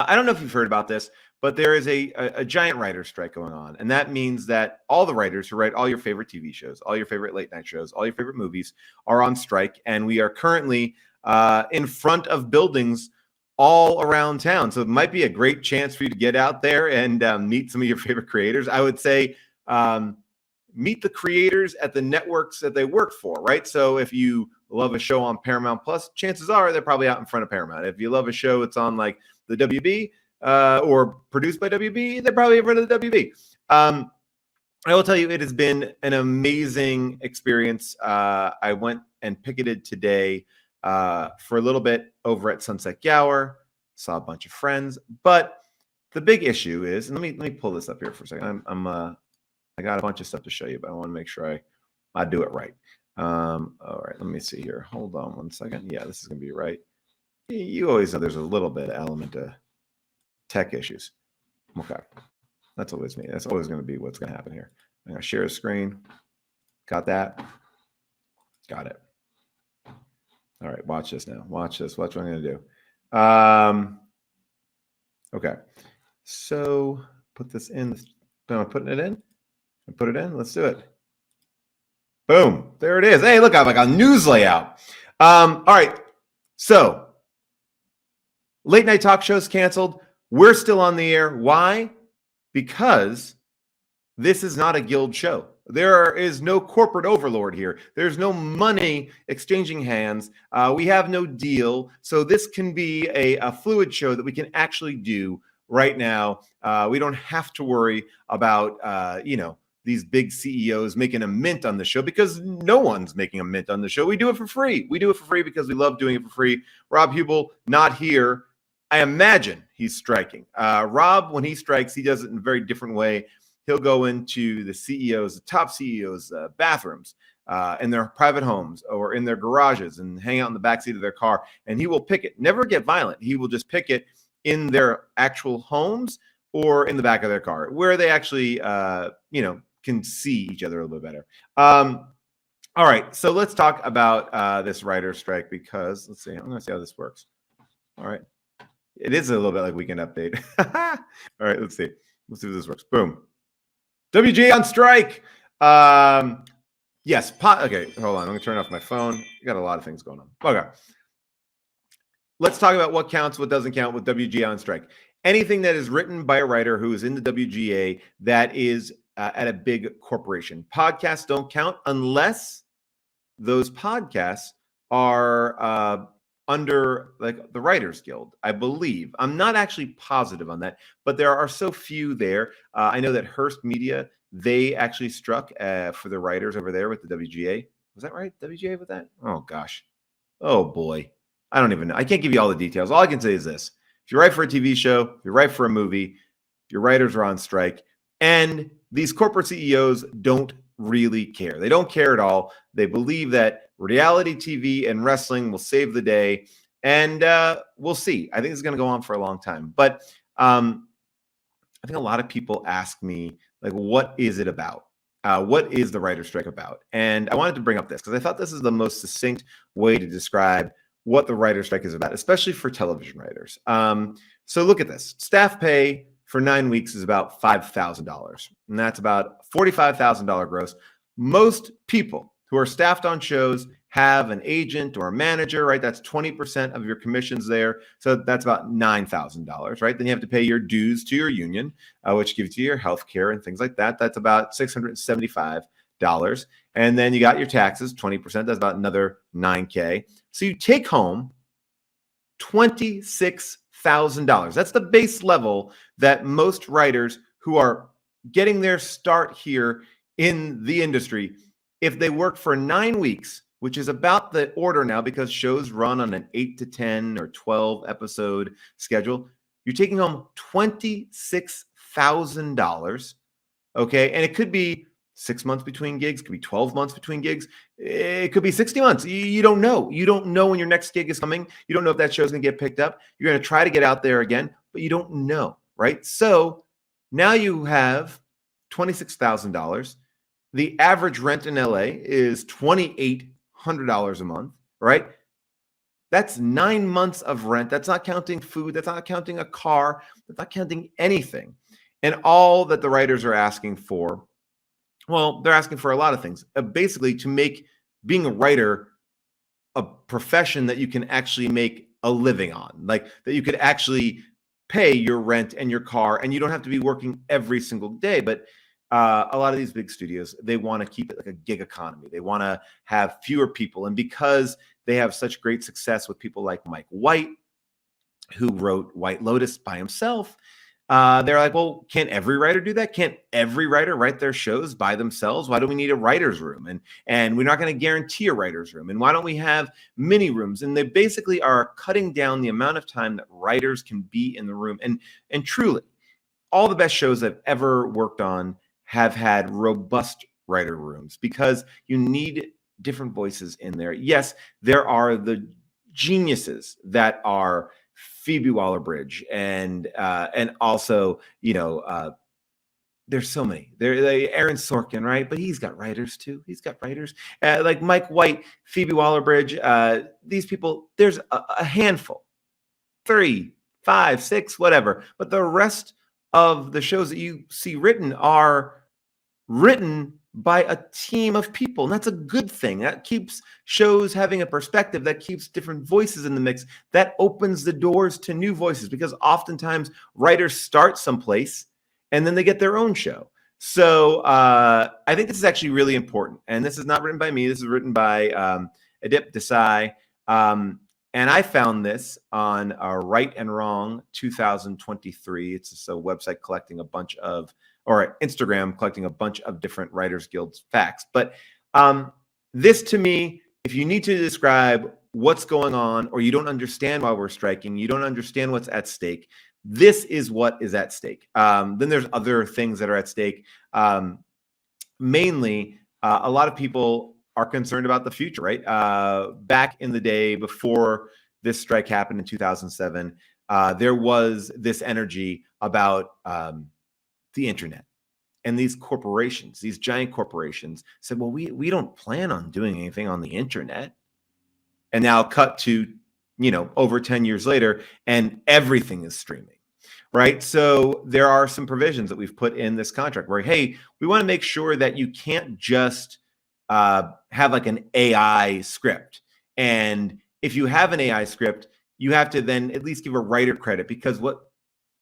I don't know if you've heard about this, but there is a giant writer's strike going on. And that means that all the writers who write all your favorite TV shows, all your favorite late night shows, all your favorite movies are on strike. And we are currently in front of buildings all around town. So it might be a great chance for you to get out there and meet some of your favorite creators. I would say meet the creators at the networks that they work for, right? So if you love a show on Paramount Plus, chances are they're probably out in front of Paramount. If you love a show that's on like the WB or produced by WB, they're probably in front of the WB. I will tell you, it has been an amazing experience. I went and picketed today for a little bit over at Sunset Gower, saw a bunch of friends, but the big issue is, and let me pull this up here for a second. I got a bunch of stuff to show you, but I want to make sure I do it right. All right, let me see here. Hold on one second. Yeah, this is going to be right. You always know there's a little bit of element to tech issues. Okay, that's always me. That's always going to be what's going to happen here. I'm going to share a screen. Got that? Got it. All right, watch this now. Watch this. Watch what I'm going to do. Okay, so put this in. Am I putting it in? I put it in. Let's do it. Boom. There it is. Hey, look, I have like a news layout. All right. So late night talk shows canceled. We're still on the air. Why? Because this is not a guild show. There is no corporate overlord here. There's no money exchanging hands. We have no deal. So this can be a fluid show that we can actually do right now. We don't have to worry about, these big CEOs making a mint on the show, because no one's making a mint on the show. We do it for free. We do it for free because we love doing it for free. Rob Hubel, not here. I imagine he's striking. Rob, when he strikes, he does it in a very different way. He'll go into the top CEOs' bathrooms in their private homes or in their garages and hang out in the backseat of their car, and he will picket. Never get violent. He will just picket in their actual homes or in the back of their car, where they actually, can see each other a little bit better. All right, so let's talk about this writer's strike, because let's see. I'm going to see how this works. All right. It is a little bit like Weekend Update. All right, let's see. Let's see if this works. Boom. WGA on strike. Yes. Okay, hold on. I'm going to turn off my phone. I got a lot of things going on. Okay. Let's talk about what counts, what doesn't count with WGA on strike. Anything that is written by a writer who is in the WGA that is at a big corporation. Podcasts don't count unless those podcasts are under like the Writers Guild, I believe. I'm not actually positive on that, but there are so few there. I know that Hearst Media, they actually struck for the writers over there with the WGA. Was that right? WGA with that? Oh, gosh. Oh, boy. I don't even know. I can't give you all the details. All I can say is this. If you write for a TV show, if you write for a movie, your writers are on strike. And these corporate CEOs don't really care. They don't care at all. They believe that reality TV and wrestling will save the day. And we'll see. I think it's going to go on for a long time. But I think a lot of people ask me, like, what is it about? What is the writer's strike about? And I wanted to bring up this because I thought this is the most succinct way to describe what the writer's strike is about, especially for television writers. So look at this. Staff pay for 9 weeks is about $5,000. And that's about $45,000 gross. Most people who are staffed on shows have an agent or a manager, right? That's 20% of your commissions there. So that's about $9,000, right? Then you have to pay your dues to your union, which gives you your health care and things like that. That's about $675. And then you got your taxes, 20%. That's about another $9K. So you take home $26,000. That's the base level that most writers who are getting their start here in the industry, if they work for 9 weeks, which is about the order now because shows run on an 8 to 10 or 12 episode schedule, you're taking home $26,000. Okay. And it could be 6 months between gigs, it could be 12 months between gigs. It could be 60 months. You don't know. You don't know when your next gig is coming. You don't know if that show's going to get picked up. You're going to try to get out there again, but you don't know, right? So now you have $26,000. The average rent in LA is $2,800 a month, right? That's 9 months of rent. That's not counting food. That's not counting a car. That's not counting anything. And all that the writers are asking for, well, they're asking for a lot of things. Basically, to make being a writer a profession that you can actually make a living on, like that you could actually pay your rent and your car, and you don't have to be working every single day. But a lot of these big studios, they want to keep it like a gig economy. They want to have fewer people. And because they have such great success with people like Mike White, who wrote White Lotus by himself, they're like, well, can't every writer do that? Can't every writer write their shows by themselves? Why do we need a writer's room? And we're not going to guarantee a writer's room. And why don't we have mini rooms? And they basically are cutting down the amount of time that writers can be in the room. And truly, all the best shows I've ever worked on have had robust writer rooms because you need different voices in there. Yes, there are the geniuses that are Phoebe Waller-Bridge and also, there's so many. Aaron Sorkin, right? But he's got writers too. He's got writers like Mike White, Phoebe Waller-Bridge. These people, there's a handful, 3, 5, 6, whatever. But the rest of the shows that you see written are written by a team of people. And that's a good thing. That keeps shows having a perspective, that keeps different voices in the mix, that opens the doors to new voices, because oftentimes writers start someplace and then they get their own show. So I think this is actually really important. And this is not written by me. This is written by Adip Desai. And I found this on Right and Wrong 2023. It's just a website collecting a bunch of, or Instagram collecting a bunch of different Writers Guild facts. But this, to me, if you need to describe what's going on, or you don't understand why we're striking, you don't understand what's at stake, this is what is at stake. Then there's other things that are at stake. Mainly, a lot of people are concerned about the future, right? Back in the day before this strike happened in 2007, there was this energy about the internet. And these corporations, these giant corporations said, well, we don't plan on doing anything on the internet. And now cut to, over 10 years later, and everything is streaming, right? So there are some provisions that we've put in this contract where, hey, we want to make sure that you can't just have like an AI script. And if you have an AI script, you have to then at least give a writer credit, because what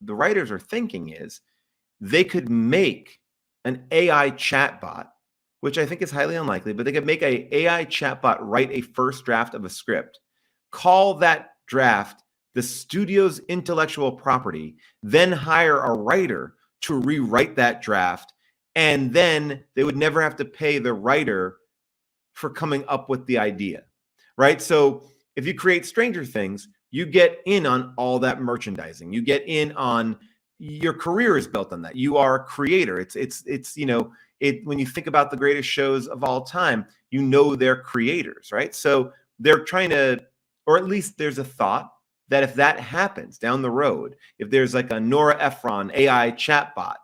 the writers are thinking is they could make an AI chatbot, which I think is highly unlikely, but they could make an AI chatbot write a first draft of a script, call that draft the studio's intellectual property, then hire a writer to rewrite that draft, and then they would never have to pay the writer for coming up with the idea, right? So if you create Stranger Things, you get in on all that merchandising. You get in on, your career is built on that. You are a creator. It's when you think about the greatest shows of all time, they're creators, right? So they're trying to, or at least there's a thought that if that happens down the road, if there's like a Nora Ephron AI chatbot,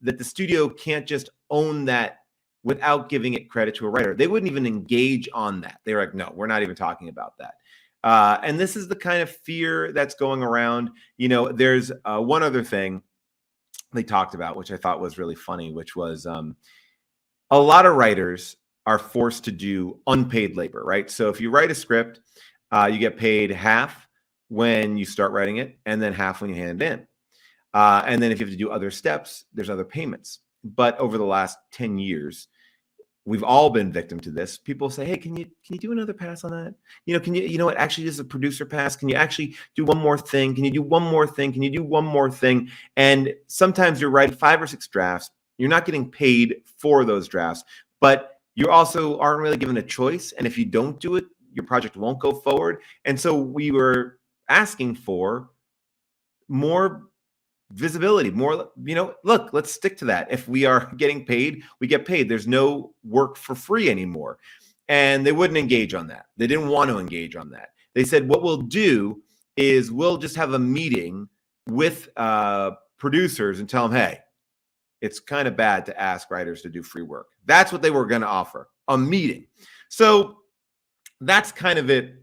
that the studio can't just own that without giving it credit to a writer. They wouldn't even engage on that. They're like, no, we're not even talking about that. And this is the kind of fear that's going around. There's one other thing they talked about, which I thought was really funny, which was a lot of writers are forced to do unpaid labor, right? So if you write a script, you get paid half when you start writing it, and then half when you hand it in. And then if you have to do other steps, there's other payments. But over the last 10 years, we've all been victim to this. People say, hey, can you do another pass on that? Can you, what, actually just a producer pass? Can you actually do one more thing? Can you do one more thing? Can you do one more thing? And sometimes you're writing 5 or 6 drafts. You're not getting paid for those drafts, but you also aren't really given a choice. And if you don't do it, your project won't go forward. And so we were asking for more visibility, more, look, let's stick to that. If we are getting paid, we get paid. There's no work for free anymore. And they wouldn't engage on that. They didn't want to engage on that. They said, what we'll do is we'll just have a meeting with producers and tell them, hey, it's kind of bad to ask writers to do free work. That's what they were going to offer, a meeting. So that's kind of it.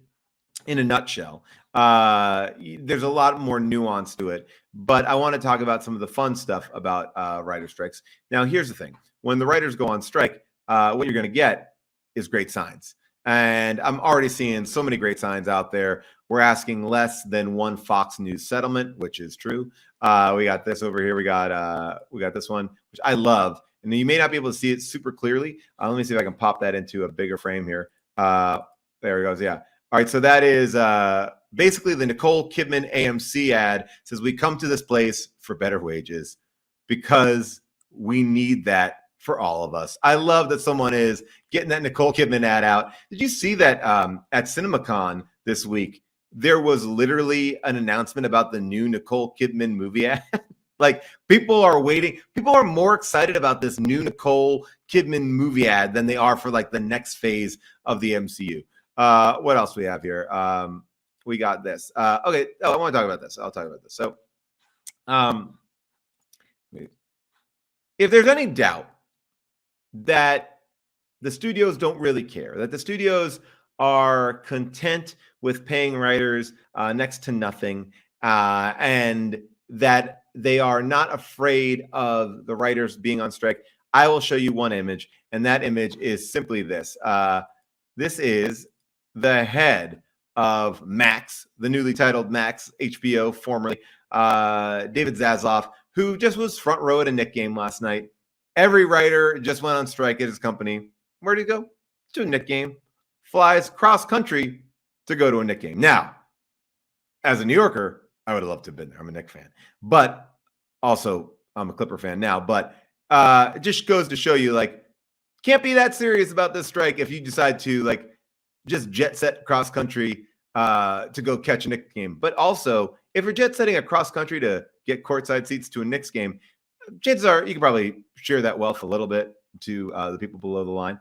in a nutshell. There's a lot more nuance to it, but I want to talk about some of the fun stuff about writer strikes. Now, here's the thing: when the writers go on strike, what you're going to get is great signs, and I'm already seeing so many great signs out there. We're asking less than one Fox News settlement, which is true. We got this over here. We got this one, which I love, and you may not be able to see it super clearly. Let me see if I can pop that into a bigger frame here. There it goes. Yeah. All right, so that is basically the Nicole Kidman AMC ad. Says we come to this place for better wages because we need that for all of us. I love that someone is getting that Nicole Kidman ad out. Did you see that at CinemaCon this week? There was literally an announcement about the new Nicole Kidman movie ad. Like, people are waiting. People are more excited about this new Nicole Kidman movie ad than they are for like the next phase of the MCU. What else we have here? We got this. Okay. Oh, I want to talk about this. I'll talk about this. So, if there's any doubt that the studios don't really care, that the studios are content with paying writers next to nothing, and that they are not afraid of the writers being on strike, I will show you one image, and that image is simply this. This is the head of Max, the newly titled Max, HBO, formerly David Zaslav, who just was front row at a Knick game last night. Every writer just went on strike at his company. Where did he go? To a Knick game. Flies cross country to go to a Knick game. Now, as a New Yorker, I would have loved to have been there. I'm a Knick fan. But also, I'm a Clipper fan now. But it just goes to show you, like, can't be that serious about this strike if you decide to, like, just jet set cross country to go catch a Knicks game. But also, if you're jet setting across country to get courtside seats to a Knicks game, chances are you can probably share that wealth a little bit to the people below the line.